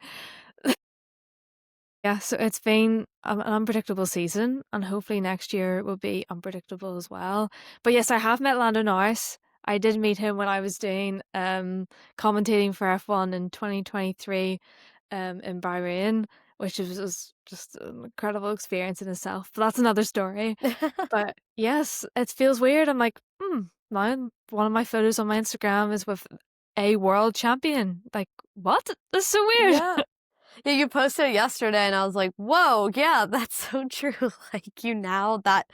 Yeah, so it's been an unpredictable season, and hopefully next year will be unpredictable as well. But yes, I have met Lando Norris. I did meet him when I was doing commentating for F1 in 2023 in Bahrain, which was just an incredible experience in itself. But that's another story. But yes, it feels weird. I'm like, now one of my photos on my Instagram is with a world champion. Like, what? That's so weird. Yeah. Yeah, you posted it yesterday and I was like, whoa, yeah, that's so true. Like, you now that,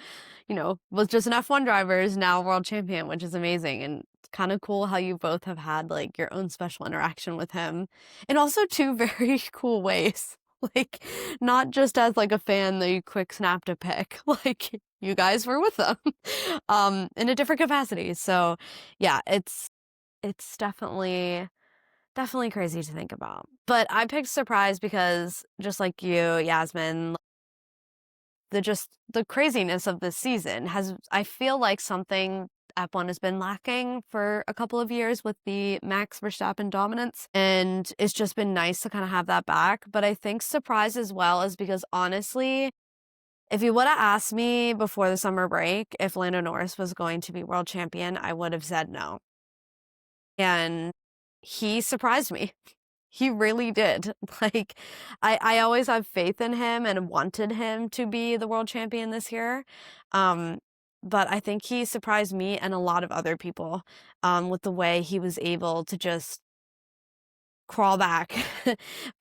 was just an F1 driver is now world champion, which is amazing. And it's kind of cool how you both have had like your own special interaction with him in also two very cool ways. Like, not just as like a fan that you quick snapped a pic, like you guys were with them in a different capacity. So yeah, it's definitely crazy to think about. But I picked surprise because just like you, Yasmin, the craziness of this season I feel like something F1 has been lacking for a couple of years with the Max Verstappen dominance, and it's just been nice to kind of have that back. But I think surprise as well is because honestly, if you would have asked me before the summer break if Lando Norris was going to be world champion, I would have said no. And he surprised me. He really did. Like, I always have faith in him and wanted him to be the world champion this year. But I think he surprised me and a lot of other people with the way he was able to just crawl back,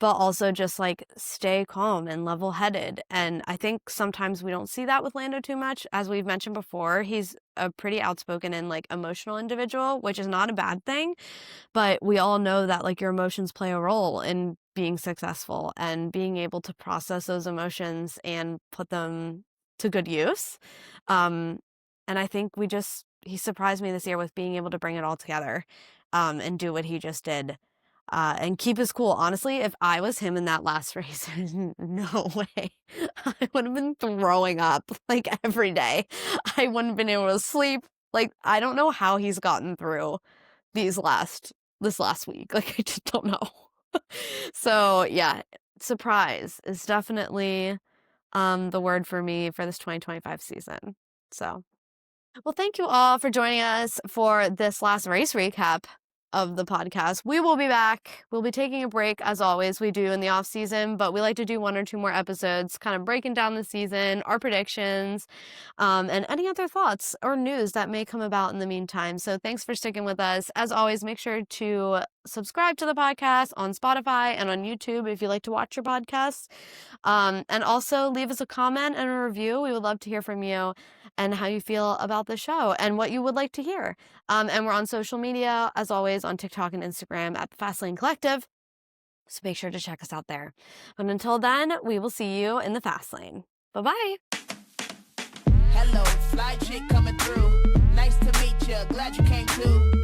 but also just like stay calm and level-headed. And I think sometimes we don't see that with Lando too much. As we've mentioned before, he's a pretty outspoken and like emotional individual, which is not a bad thing. But we all know that like your emotions play a role in being successful and being able to process those emotions and put them to good use. And I think he surprised me this year with being able to bring it all together and do what he just did. And keep his cool. Honestly, if I was him in that last race, no way. I would have been throwing up like every day. I wouldn't have been able to sleep. Like, I don't know how he's gotten through this last week. Like, I just don't know. So yeah, surprise is definitely the word for me for this 2025 season. So, well, thank you all for joining us for this last race recap of the podcast. We will be back. We'll be taking a break as always we do in the off season, but we like to do 1 or 2 more episodes kind of breaking down the season, our predictions, and any other thoughts or news that may come about in the meantime. So thanks for sticking with us. As always, make sure to subscribe to the podcast on Spotify and on YouTube if you like to watch your podcasts. And also leave us a comment and a review. We would love to hear from you and how you feel about the show and what you would like to hear. And we're on social media, as always, on TikTok and Instagram at the Fastlane Collective. So make sure to check us out there. But until then, we will see you in the Fastlane. Bye-bye. Hello, fly chick coming through. Nice to meet you. Glad you came too.